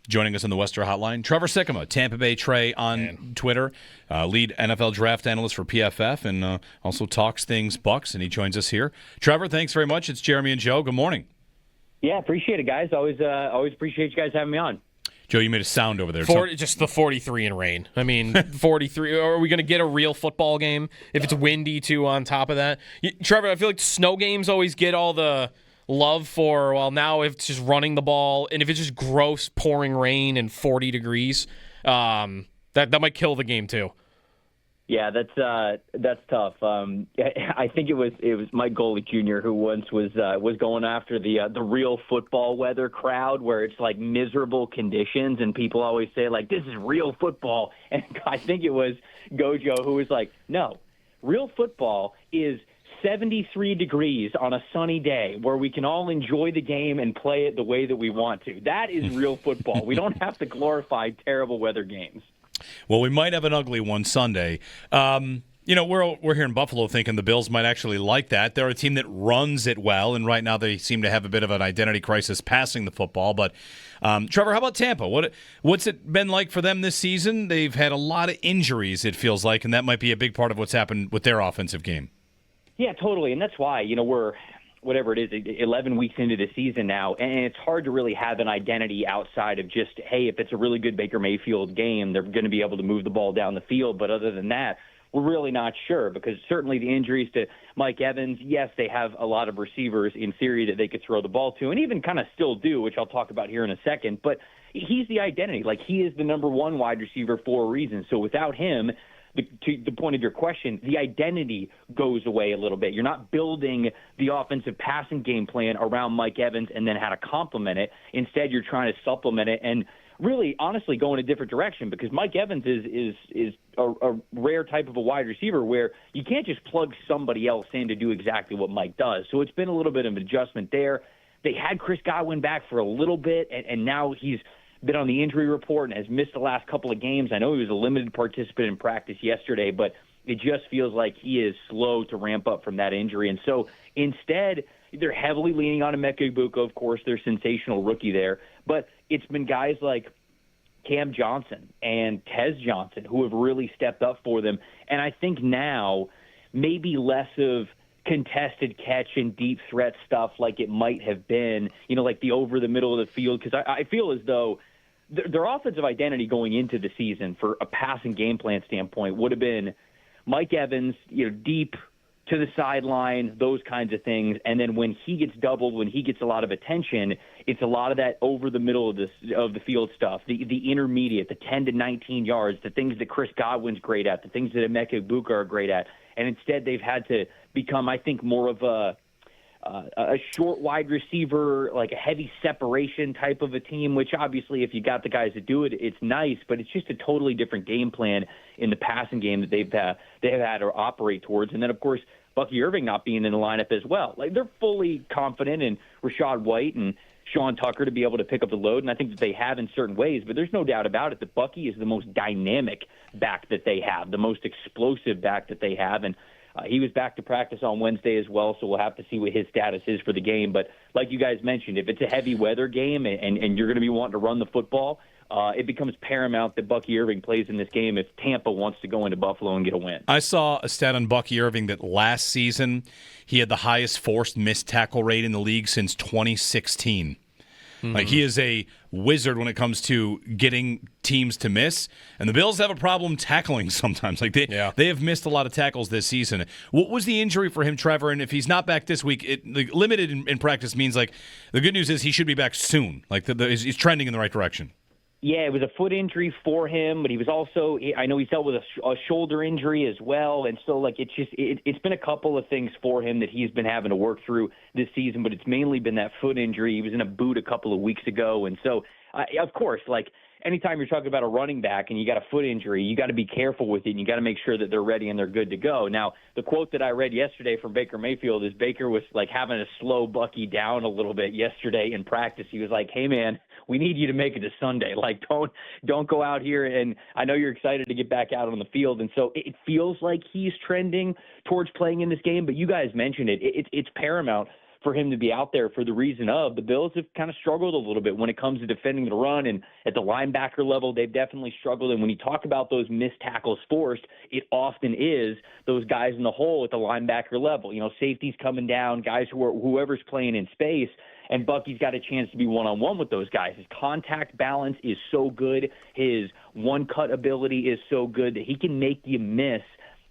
joining us on the Wester Hotline. Trevor Sikkema, Tampa Bay Trey on Twitter, lead NFL draft analyst for PFF, and also talks things Bucs, and he joins us here. Trevor, thanks very much. It's Jeremy and Joe. Good morning. Yeah, appreciate it, guys. Always appreciate you guys having me on. Joe, you made a sound over there. Just the 43 in rain. I mean, 43. Are we going to get a real football game if it's windy, too, on top of that? Trevor, I feel like snow games always get all the love for, well, now if it's just running the ball, and if it's just gross pouring rain and 40 degrees, that might kill the game, too. Yeah, that's tough. I think it was Mike Golick Jr. who once was going after the real football weather crowd, where it's like miserable conditions, and people always say like, this is real football, and I think it was Gojo who was like, no, real football is 73 degrees on a sunny day where we can all enjoy the game and play it the way that we want to. That is real football. We don't have to glorify terrible weather games. Well, we might have an ugly one Sunday. We're here in Buffalo thinking the Bills might actually like that. They're a team that runs it well, and right now they seem to have a bit of an identity crisis passing the football. But, Trevor, how about Tampa? What's it been like for them this season? They've had a lot of injuries, it feels like, and that might be a big part of what's happened with their offensive game. Yeah, totally, and that's why, we're – whatever it is, 11 weeks into the season now, and it's hard to really have an identity outside of just, hey, if it's a really good Baker Mayfield game, they're going to be able to move the ball down the field. But other than that, we're really not sure, because certainly the injuries to Mike Evans, yes, they have a lot of receivers in theory that they could throw the ball to, and even kind of still do, which I'll talk about here in a second. But he's the identity. Like, he is the number one wide receiver for a reason. So without him, to the point of your question, the identity goes away a little bit. You're not building the offensive passing game plan around Mike Evans and then how to complement it. Instead, you're trying to supplement it and really, honestly, go in a different direction, because Mike Evans is a rare type of a wide receiver where you can't just plug somebody else in to do exactly what Mike does. So it's been a little bit of an adjustment there. They had Chris Godwin back for a little bit, and now he's been on the injury report and has missed the last couple of games. I know he was a limited participant in practice yesterday, but it just feels like he is slow to ramp up from that injury. And so instead, they're heavily leaning on Emeka Egbuka, of course, their sensational rookie there. But it's been guys like Cam Johnson and Tez Johnson who have really stepped up for them. And I think now maybe less of contested catch and deep threat stuff like it might have been, like the over the middle of the field, because I feel as though their offensive identity going into the season for a passing game plan standpoint would have been Mike Evans, deep to the sideline, those kinds of things. And then when he gets doubled, when he gets a lot of attention, it's a lot of that over the middle of the field stuff, the intermediate, the 10 to 19 yards, the things that Chris Godwin's great at, the things that Emeka Egbuka are great at. And instead they've had to become, I think, more of a short wide receiver, like a heavy separation type of a team, which obviously if you got the guys to do it, it's nice, but it's just a totally different game plan in the passing game that they have had to operate towards. And then, of course, Bucky Irving not being in the lineup as well. Like, they're fully confident in Rachaad White and Sean Tucker to be able to pick up the load, and I think that they have in certain ways, but there's no doubt about it that Bucky is the most dynamic back that they have, the most explosive back that they have, and he was back to practice on Wednesday as well, so we'll have to see what his status is for the game. But like you guys mentioned, if it's a heavy weather game and you're going to be wanting to run the football, it becomes paramount that Bucky Irving plays in this game if Tampa wants to go into Buffalo and get a win. I saw a stat on Bucky Irving that last season he had the highest forced missed tackle rate in the league since 2016. Mm-hmm. Like, he is a wizard when it comes to getting teams to miss, and the Bills have a problem tackling sometimes. Like, they have missed a lot of tackles this season. What was the injury for him, Trevor? And if he's not back this week, limited in practice means, like, the good news is he should be back soon. Like, he's trending in the right direction. Yeah, it was a foot injury for him, but he was also, I know he's dealt with a shoulder injury as well, and so like it's been a couple of things for him that he's been having to work through this season, but it's mainly been that foot injury. He was in a boot a couple of weeks ago, and so of course, like, anytime you're talking about a running back and you got a foot injury, you got to be careful with it, and you got to make sure that they're ready and they're good to go. Now, the quote that I read yesterday from Baker Mayfield is Baker was like having to slow Bucky down a little bit yesterday in practice. He was like, hey, man, we need you to make it to Sunday. Like, don't go out here, and I know you're excited to get back out on the field. And so it feels like he's trending towards playing in this game, but you guys mentioned it. It's paramount for him to be out there for the reason of the Bills have kind of struggled a little bit when it comes to defending the run, and at the linebacker level, they've definitely struggled. And when you talk about those missed tackles forced, it often is those guys in the hole at the linebacker level. Safeties coming down, guys whoever's playing in space. And Bucky's got a chance to be one-on-one with those guys. His contact balance is so good. His one-cut ability is so good that he can make you miss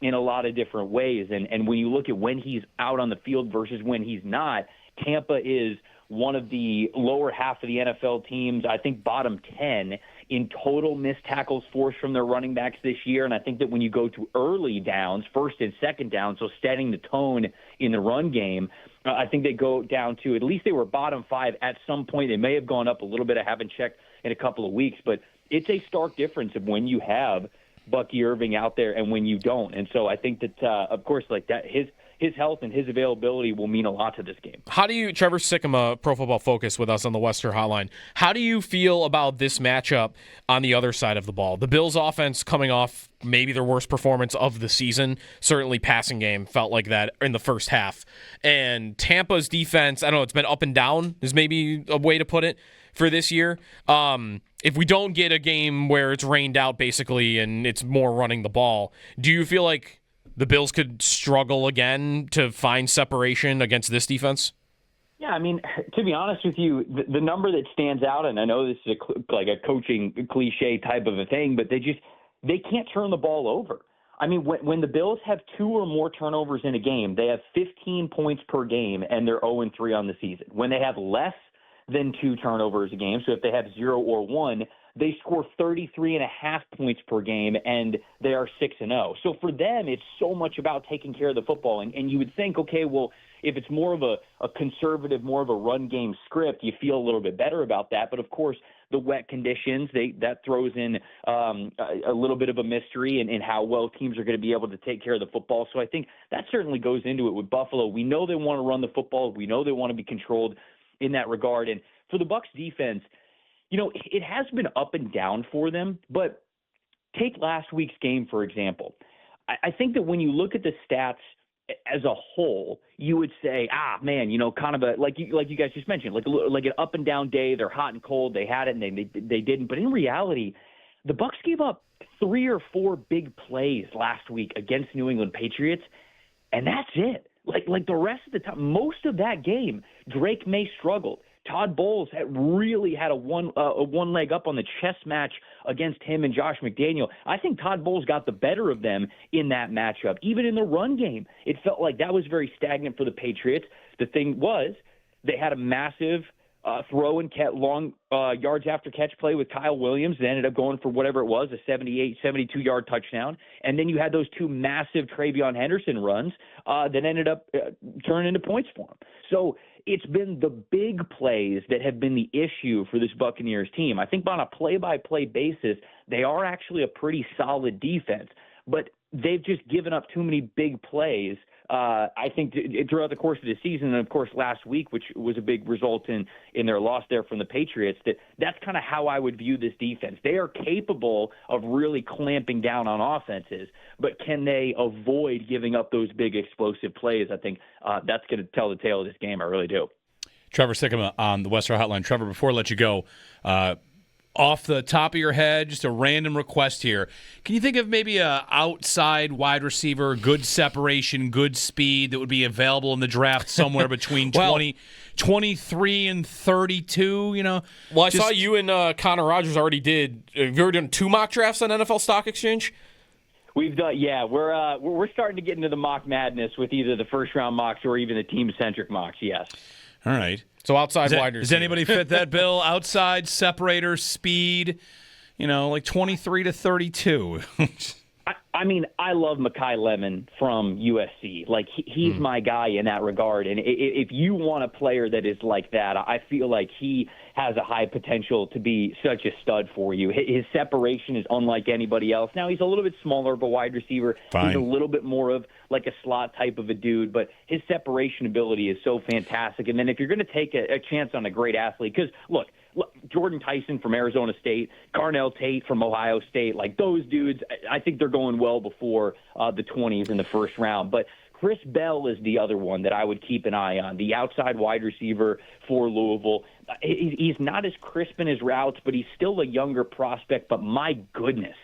in a lot of different ways. And when you look at when he's out on the field versus when he's not, Tampa is one of the lower half of the NFL teams, I think bottom 10 in total missed tackles forced from their running backs this year. And I think that when you go to early downs, first and second down, so setting the tone in the run game, I think they go down to, at least they were bottom 5 at some point. They may have gone up a little bit. I haven't checked in a couple of weeks, but it's a stark difference of when you have Bucky Irving out there and when you don't. And so I think that, of course, like that, his health and his availability will mean a lot to this game. How do you, Trevor Sikkema, Pro Football Focus with us on the Western Hotline, how do you feel about this matchup on the other side of the ball? The Bills offense coming off maybe their worst performance of the season, certainly passing game felt like that in the first half. And Tampa's defense, I don't know, it's been up and down is maybe a way to put it for this year. If we don't get a game where it's rained out basically and it's more running the ball, do you feel like the Bills could struggle again to find separation against this defense? Yeah, I mean, to be honest with you, the number that stands out, and I know this is like a coaching cliche type of a thing, but they can't turn the ball over. I mean, when the Bills have 2 or more turnovers in a game, they have 15 points per game, and they're 0-3 on the season. When they have less than 2 turnovers a game, so if they have 0 or 1, they score 33.5 points per game, and they are 6-0. So for them, it's so much about taking care of the football. And you would think, okay, well, if it's more of a conservative, more of a run game script, you feel a little bit better about that. But, of course, the wet conditions, that throws in a little bit of a mystery in how well teams are going to be able to take care of the football. So I think that certainly goes into it with Buffalo. We know they want to run the football. We know they want to be controlled in that regard. And for the Bucs defense, it has been up and down for them, but take last week's game, for example. I think that when you look at the stats as a whole, you would say, man, kind of like you guys just mentioned, like an up and down day. They're hot and cold. They had it and they didn't. But in reality, the Bucs gave up 3 or 4 big plays last week against New England Patriots, and that's it. Like the rest of the time, most of that game, Drake May struggled. Todd Bowles really had a one leg up on the chess match against him and Josh McDaniel. I think Todd Bowles got the better of them in that matchup. Even in the run game, it felt like that was very stagnant for the Patriots. The thing was, they had a massive throw and long yards after catch play with Kyle Williams that ended up going for whatever it was, a 72-yard touchdown. And then you had those 2 massive Travion Henderson runs that ended up turning into points for him. So it's been the big plays that have been the issue for this Buccaneers team. I think on a play-by-play basis, they are actually a pretty solid defense, but they've just given up too many big plays. I think throughout the course of the season, and of course last week, which was a big result in their loss there from the Patriots, that's kind of how I would view this defense. They are capable of really clamping down on offenses, but can they avoid giving up those big explosive plays? I think that's going to tell the tale of this game. I really do. Trevor Sikkema on the Western Hotline. Trevor, before I let you go, off the top of your head, just a random request here. Can you think of maybe a outside wide receiver, good separation, good speed that would be available in the draft somewhere between 23 and 32? Well, I saw you and Connor Rogers already did. Have you already done 2 mock drafts on NFL Stock Exchange? We've done, yeah. We're starting to get into the mock madness with either the first round mocks or even the team-centric mocks. Yes. All right. So outside wide receiver. Does anybody fit that bill? Outside, separator, speed, like 23 to 32. I mean, I love Mekhi Lemon from USC. Like, he's my guy in that regard. And if you want a player that is like that, I feel like he has a high potential to be such a stud for you. His separation is unlike anybody else. Now, he's a little bit smaller of a wide receiver. Fine. He's a little bit more of like a slot type of a dude, but his separation ability is so fantastic. And then if you're going to take a chance on a great athlete, because, look, Jordan Tyson from Arizona State, Carnell Tate from Ohio State, like those dudes, I think they're going well before the 20s in the first round. But Chris Bell is the other one that I would keep an eye on, the outside wide receiver for Louisville. He's not as crisp in his routes, but he's still a younger prospect. But my goodness,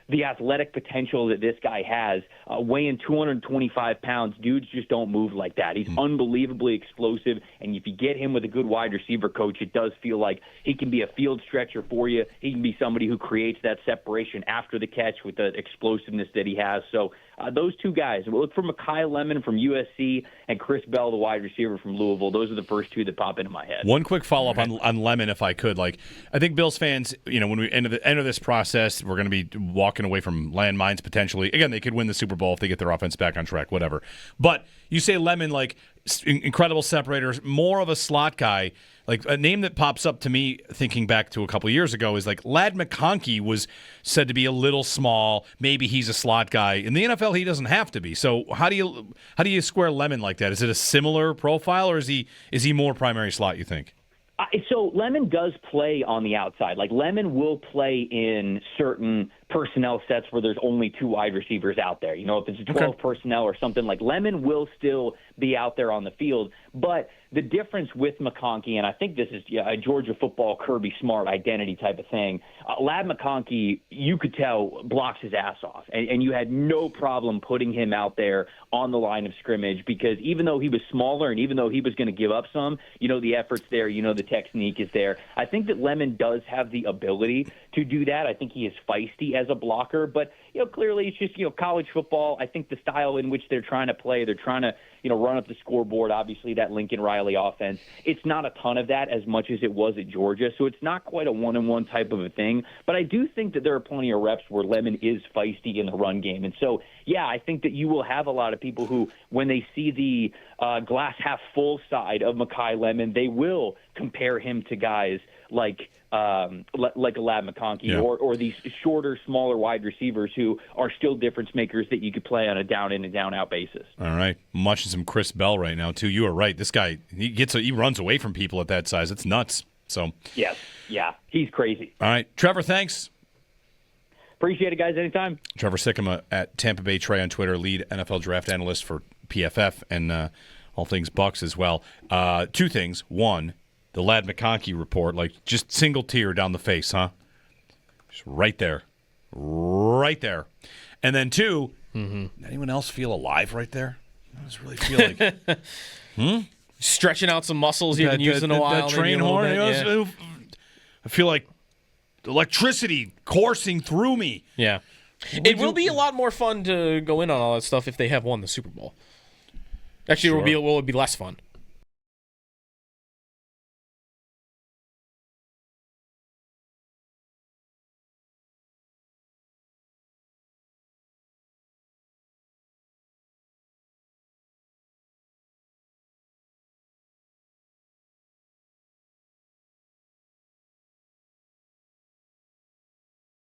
the athletic potential that this guy has, weighing 225 pounds, dudes just don't move like that. He's unbelievably explosive, and if you get him with a good wide receiver coach, it does feel like he can be a field stretcher for you. He can be somebody who creates that separation after the catch with the explosiveness that he has. So those two guys, we'll look for Mekhi Lemon from USC and Chris Bell, the wide receiver from Louisville. Those are the first two that pop into my head. One quick follow-up on Lemon, if I could. Like, I think Bills fans, when we enter this process, we're going to be walking away from landmines potentially. Again, they could win the Super Bowl if they get their offense back on track, whatever. But you say Lemon, like, incredible separators, more of a slot guy. Like, a name that pops up to me thinking back to a couple of years ago is like Ladd McConkey was said to be a little small. Maybe he's a slot guy. In the NFL, he doesn't have to be. So how do you square Lemon like that? Is it a similar profile, or is he more primary slot, you think? So Lemon does play on the outside. Like, Lemon will play in certain personnel sets where there's only two wide receivers out there. If it's 12 personnel or something, like, Lemon will still be out there on the field. But the difference with McConkey, and I think this is a Georgia football Kirby Smart identity type of thing, Ladd McConkey, you could tell, blocks his ass off. And you had no problem putting him out there on the line of scrimmage, because even though he was smaller and even though he was going to give up some, the effort's there, the technique is there. I think that Lemon does have the ability to do that. I think he is feisty as a blocker, but clearly it's just college football. I think the style in which they're trying to play, they're trying to run up the scoreboard. Obviously, that Lincoln Riley offense, it's not a ton of that as much as it was at Georgia, so it's not quite a one-on-one type of a thing. But I do think that there are plenty of reps where Lemon is feisty in the run game, and so I think that you will have a lot of people who, when they see the glass half full side of Mekhi Lemon, they will compare him to guys like a Ladd McConkey or these shorter, smaller wide receivers who are still difference makers that you could play on a down in and down out basis. All right, I'm watching some Chris Bell right now too. You are right. This guy, he runs away from people at that size. It's nuts. So yes, he's crazy. All right, Trevor, thanks. Appreciate it, guys. Anytime. Trevor Sikkema at Tampa Bay Trey on Twitter, lead NFL draft analyst for PFF and all things Bucs as well. Two things. One, the Ladd McConkey report, like, just single tear down the face, huh? Just right there. Right there. And then two, anyone else feel alive right there? I just really feel like... Stretching out some muscles you've been using a while. That train horn. I feel like electricity coursing through me. Yeah. It will be a lot more fun to go in on all that stuff if they have won the Super Bowl. Actually, it will be less fun.